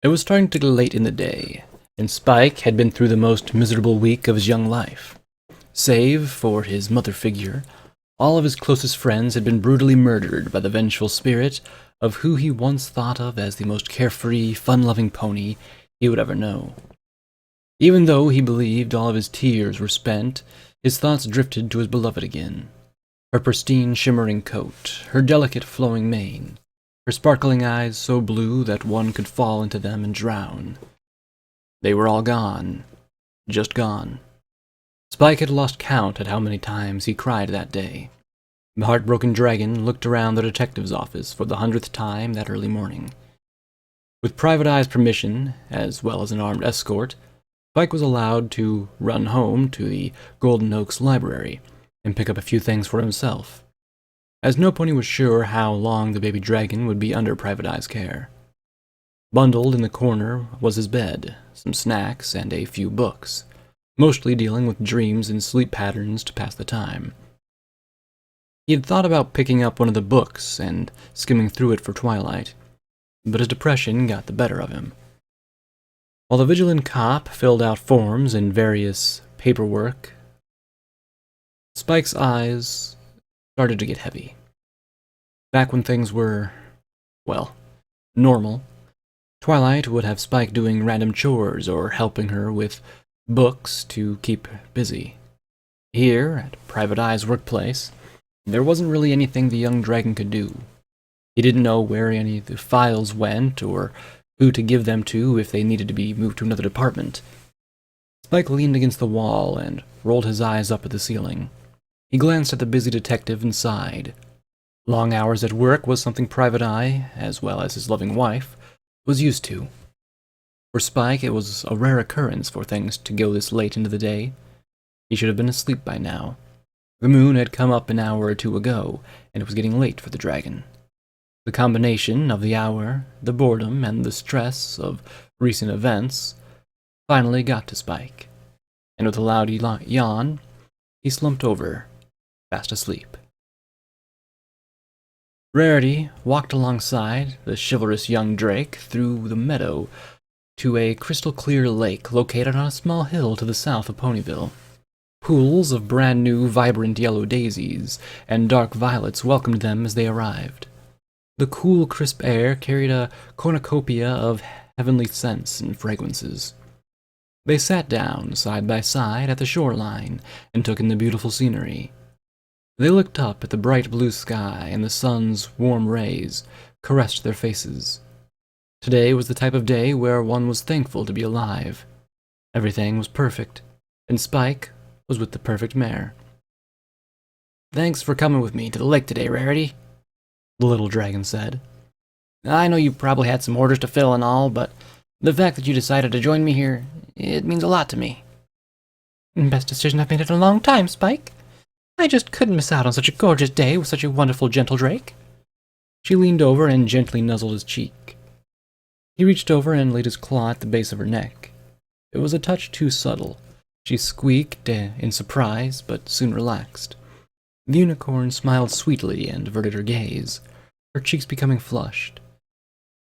It was starting to get late in the day, and Spike had been through the most miserable week of his young life. Save for his mother figure, all of his closest friends had been brutally murdered by the vengeful spirit of who he once thought of as the most carefree, fun-loving pony he would ever know. Even though he believed all of his tears were spent, his thoughts drifted to his beloved again. Her pristine, shimmering coat, her delicate, flowing mane, her sparkling eyes so blue that one could fall into them and drown. They were all gone. Just gone. Spike had lost count at how many times he cried that day. The heartbroken dragon looked around the detective's office for the 100th time that early morning. With Private Eye's permission, as well as an armed escort, Spike was allowed to run home to the Golden Oaks Library and pick up a few things for himself, as no pony was sure how long the baby dragon would be under Private Eye's care. Bundled in the corner was his bed, some snacks, and a few books, mostly dealing with dreams and sleep patterns to pass the time. He had thought about picking up one of the books and skimming through it for twilight, but his depression got the better of him. While the vigilant cop filled out forms and various paperwork, Spike's eyes started to get heavy. Back when things were, well, normal, Twilight would have Spike doing random chores or helping her with books to keep busy. Here, at Private Eye's workplace, there wasn't really anything the young dragon could do. He didn't know where any of the files went or who to give them to if they needed to be moved to another department. Spike leaned against the wall and rolled his eyes up at the ceiling. He glanced at the busy detective and sighed. Long hours at work was something Private Eye, as well as his loving wife, was used to. For Spike, it was a rare occurrence for things to go this late into the day. He should have been asleep by now. The moon had come up an hour or two ago, and it was getting late for the dragon. The combination of the hour, the boredom, and the stress of recent events finally got to Spike, and with a loud yawn, he slumped over, fast asleep. Rarity walked alongside the chivalrous young drake through the meadow to a crystal-clear lake located on a small hill to the south of Ponyville. Pools of brand-new, vibrant yellow daisies and dark violets welcomed them as they arrived. The cool, crisp air carried a cornucopia of heavenly scents and fragrances. They sat down, side by side, at the shoreline and took in the beautiful scenery. They looked up at the bright blue sky, and the sun's warm rays caressed their faces. Today was the type of day where one was thankful to be alive. Everything was perfect, and Spike was with the perfect mare. "Thanks for coming with me to the lake today, Rarity," the little dragon said. "I know you probably had some orders to fill and all, but the fact that you decided to join me here, it means a lot to me." "Best decision I've made in a long time, Spike. I just couldn't miss out on such a gorgeous day with such a wonderful, gentle drake." She leaned over and gently nuzzled his cheek. He reached over and laid his claw at the base of her neck. It was a touch too subtle. She squeaked in surprise, but soon relaxed. The unicorn smiled sweetly and averted her gaze, her cheeks becoming flushed.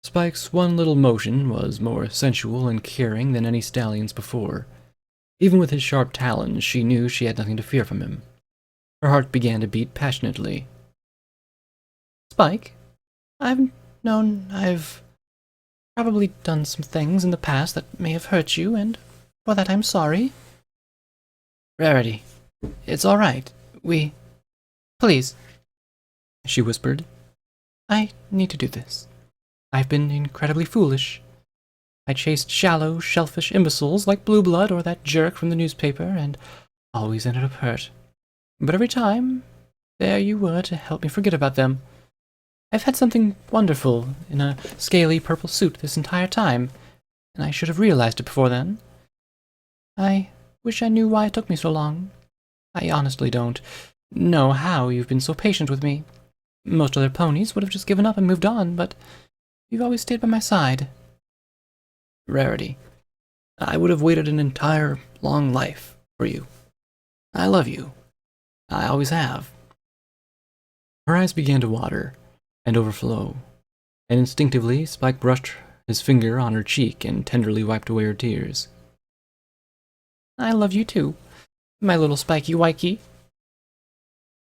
Spike's one little motion was more sensual and caring than any stallion's before. Even with his sharp talons, she knew she had nothing to fear from him. Her heart began to beat passionately. "Spike, I've probably done some things in the past that may have hurt you, and for that I'm sorry." "Rarity, it's all right. Please," she whispered. "I need to do this. I've been incredibly foolish. I chased shallow, shellfish imbeciles like Blue Blood or that jerk from the newspaper, and always ended up hurt. But every time, there you were to help me forget about them. I've had something wonderful in a scaly purple suit this entire time, and I should have realized it before then. I wish I knew why it took me so long. I honestly don't know how you've been so patient with me. Most other ponies would have just given up and moved on, but you've always stayed by my side." "Rarity, I would have waited an entire long life for you. I love you. I always have." Her eyes began to water and overflow, and instinctively Spike brushed his finger on her cheek, and tenderly wiped away her tears. "I love you too, my little spiky wikey."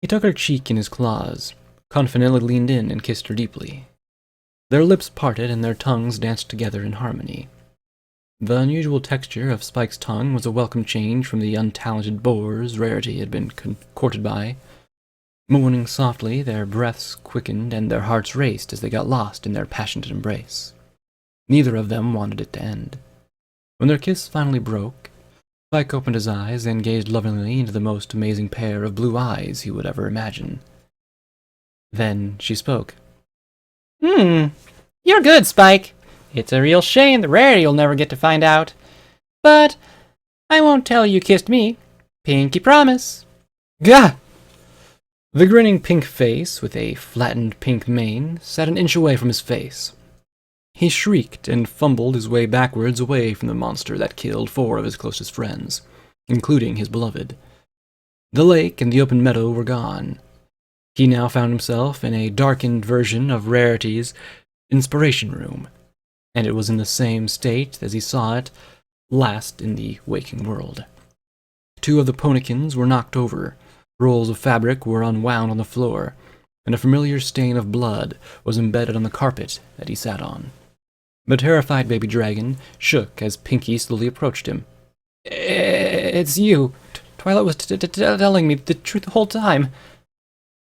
He took her cheek in his claws, confidently leaned in and kissed her deeply. Their lips parted and their tongues danced together in harmony. The unusual texture of Spike's tongue was a welcome change from the untalented boar's rarity had been courted by. Moaning softly, their breaths quickened and their hearts raced as they got lost in their passionate embrace. Neither of them wanted it to end. When their kiss finally broke, Spike opened his eyes and gazed lovingly into the most amazing pair of blue eyes he would ever imagine. Then she spoke. You're good, Spike. It's a real shame the rarity you'll never get to find out. But I won't tell you kissed me. Pinky promise." Gah! The grinning pink face, with a flattened pink mane, sat an inch away from his face. He shrieked and fumbled his way backwards away from the monster that killed 4 of his closest friends, including his beloved. The lake and the open meadow were gone. He now found himself in a darkened version of Rarity's inspiration room, and it was in the same state as he saw it last in the waking world. 2 of the ponykins were knocked over, rolls of fabric were unwound on the floor, and a familiar stain of blood was embedded on the carpet that he sat on. The terrified baby dragon shook as Pinky slowly approached him. "It's you. Twilight was telling me the truth the whole time.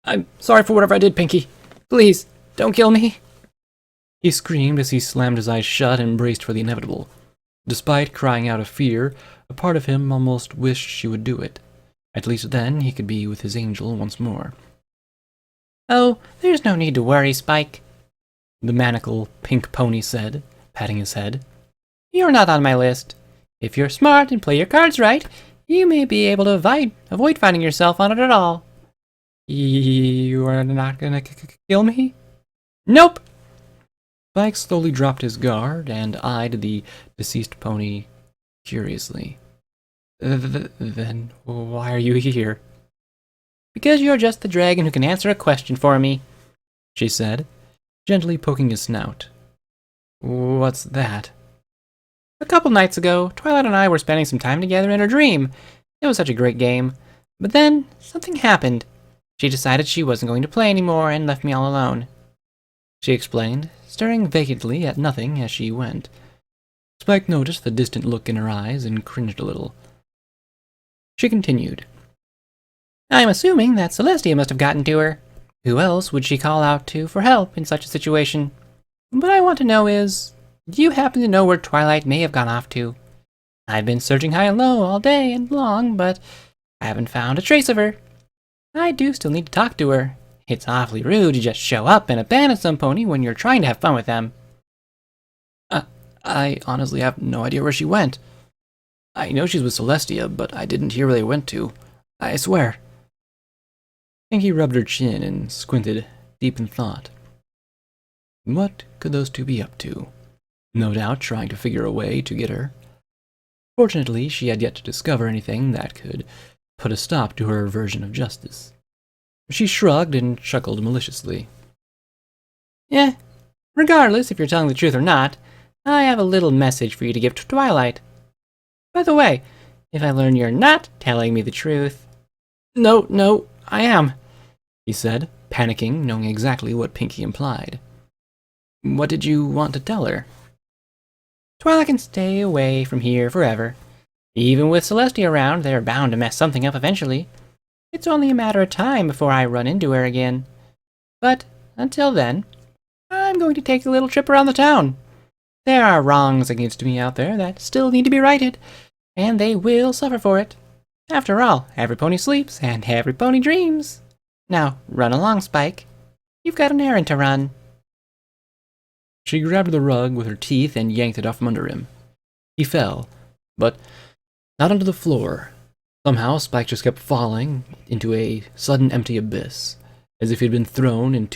I'm sorry for whatever I did, Pinky. Please, don't kill me." He screamed as he slammed his eyes shut and braced for the inevitable. Despite crying out of fear, a part of him almost wished she would do it. At least then he could be with his angel once more. "Oh, there's no need to worry, Spike," the maniacal pink pony said, patting his head. "You're not on my list. If you're smart and play your cards right, you may be able to avoid finding yourself on it at all." "You are not gonna kill me?" "Nope." Spike slowly dropped his guard and eyed the deceased pony curiously. "Then why are you here?" "Because you're just the dragon who can answer a question for me," she said, gently poking his snout. "What's that?" "A couple nights ago, Twilight and I were spending some time together in her dream. It was such a great game. But then, something happened. She decided she wasn't going to play anymore and left me all alone," she explained, staring vacantly at nothing as she went. Spike noticed the distant look in her eyes and cringed a little. She continued. "I'm assuming that Celestia must have gotten to her. Who else would she call out to for help in such a situation? What I want to know is, do you happen to know where Twilight may have gone off to? I've been searching high and low all day and long, but I haven't found a trace of her. I do still need to talk to her. It's awfully rude to just show up and abandon some pony when you're trying to have fun with them." I honestly have no idea where she went. I know she's with Celestia, but I didn't hear where they went to. I swear." Pinky rubbed her chin and squinted, deep in thought. What could those 2 be up to? No doubt trying to figure a way to get her. Fortunately, she had yet to discover anything that could put a stop to her version of justice. She shrugged and chuckled maliciously. Regardless if you're telling the truth or not, I have a little message for you to give to Twilight. By the way, if I learn you're not telling me the truth..." No, I am," he said, panicking, knowing exactly what Pinky implied. "What did you want to tell her?" "Twilight can stay away from here forever. Even with Celestia around, they're bound to mess something up eventually. It's only a matter of time before I run into her again. But until then, I'm going to take a little trip around the town. There are wrongs against me out there that still need to be righted, and they will suffer for it. After all, every pony sleeps and every pony dreams. Now, run along, Spike. You've got an errand to run." She grabbed the rug with her teeth and yanked it off from under him. He fell, but not onto the floor. Somehow, Spike just kept falling into a sudden empty abyss, as if he had been thrown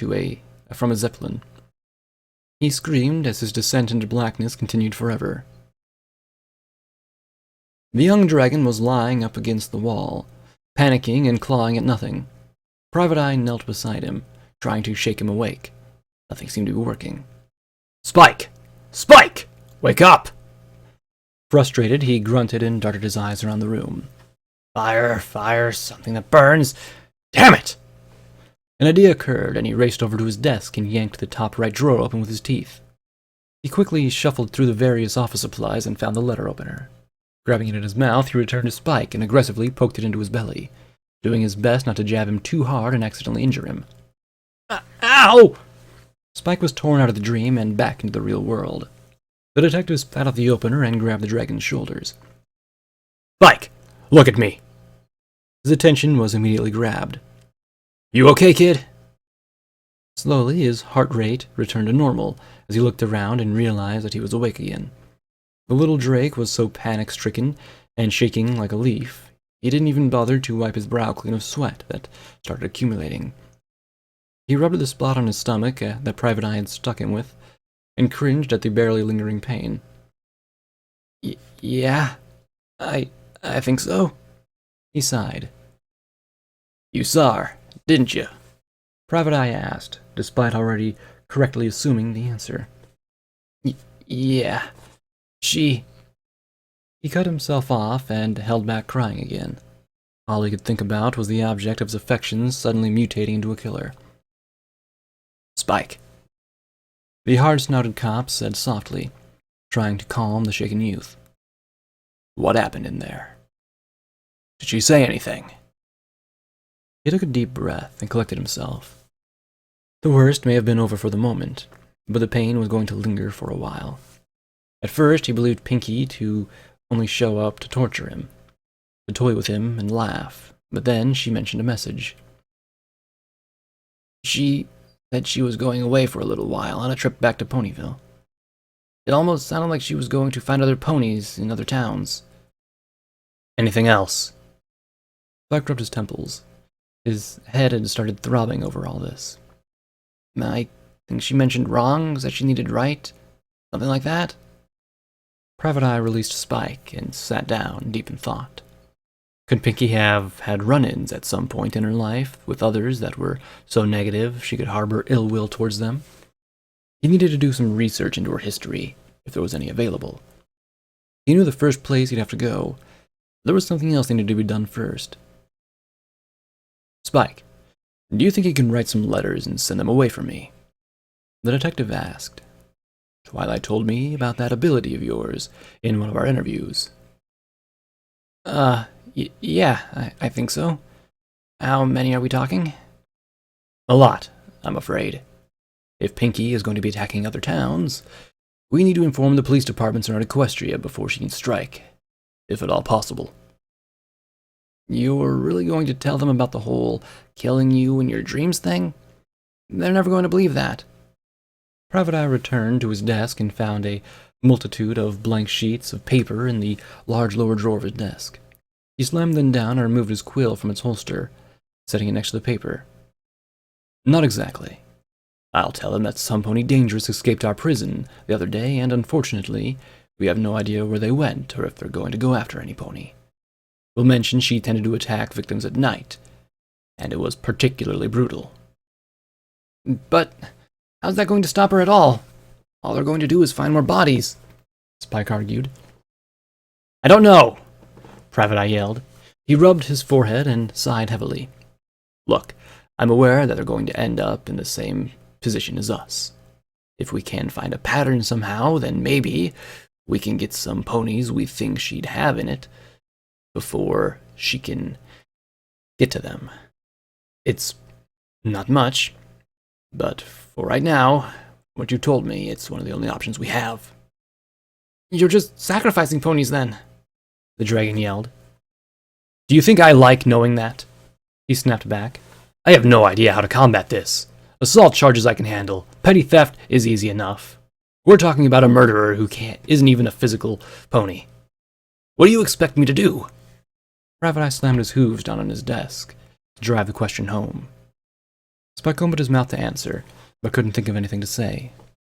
from a zeppelin. He screamed as his descent into blackness continued forever. The young dragon was lying up against the wall, panicking and clawing at nothing. Private Eye knelt beside him, trying to shake him awake. Nothing seemed to be working. "Spike!" Spike! Wake up! Frustrated, he grunted and darted his eyes around the room. Fire, something that burns. Damn it! An idea occurred, and he raced over to his desk and yanked the top right drawer open with his teeth. He quickly shuffled through the various office supplies and found the letter opener. Grabbing it in his mouth, he returned to Spike and aggressively poked it into his belly, doing his best not to jab him too hard and accidentally injure him. Ow! Spike was torn out of the dream and back into the real world. The detective spat out the opener and grabbed the dragon's shoulders. Spike, look at me! His attention was immediately grabbed. You okay, kid? Slowly, his heart rate returned to normal as he looked around and realized that he was awake again. The little Drake was so panic-stricken and shaking like a leaf, he didn't even bother to wipe his brow clean of sweat that started accumulating. He rubbed the spot on his stomach that Private Eye had stuck him with, and cringed at the barely lingering pain. Yeah, I think so. He sighed. You saw her, didn't you? Private Eye asked, despite already correctly assuming the answer. Yeah, she... He cut himself off and held back crying again. All he could think about was the object of his affections suddenly mutating into a killer. Spike. The hard-snouted cop said softly, trying to calm the shaken youth. What happened in there? Did she say anything? He took a deep breath and collected himself. The worst may have been over for the moment, but the pain was going to linger for a while. At first, he believed Pinky to only show up to torture him, to toy with him and laugh, but then she mentioned a message. She said she was going away for a little while on a trip back to Ponyville. It almost sounded like she was going to find other ponies in other towns. Anything else? Spike rubbed his temples. His head had started throbbing over all this. I think she mentioned wrongs that she needed right. Something like that. Private Eye released Spike and sat down, deep in thought. Could Pinky have had run-ins at some point in her life with others that were so negative she could harbor ill will towards them? He needed to do some research into her history, if there was any available. He knew the first place he'd have to go. There was something else that needed to be done first. Spike, do you think you can write some letters and send them away from me? The detective asked. Twilight told me about that ability of yours in one of our interviews. Yeah, I think so. How many are we talking? A lot, I'm afraid. If Pinky is going to be attacking other towns, we need to inform the police departments around Equestria before she can strike, if at all possible. You're really going to tell them about the whole killing you in your dreams thing? They're never going to believe that. Private Eye returned to his desk and found a multitude of blank sheets of paper in the large lower drawer of his desk. He slammed them down and removed his quill from its holster, setting it next to the paper. Not exactly. I'll tell them that some pony dangerous escaped our prison the other day, and unfortunately, we have no idea where they went or if they're going to go after any pony. We'll mention she tended to attack victims at night, and it was particularly brutal. But how's that going to stop her at all? All they're going to do is find more bodies, Spike argued. I don't know, Private Eye yelled. He rubbed his forehead and sighed heavily. Look, I'm aware that they're going to end up in the same position as us. If we can find a pattern somehow, then maybe we can get some ponies we think she'd have in it before she can get to them. It's not much, but for right now, what you told me, it's one of the only options we have. You're just sacrificing ponies then, the dragon yelled. Do you think I like knowing that? He snapped back. I have no idea how to combat this. Assault charges I can handle. Petty theft is easy enough. We're talking about a murderer who isn't even a physical pony. What do you expect me to do? Private Eye slammed his hooves down on his desk to drive the question home. Spike opened his mouth to answer, but couldn't think of anything to say.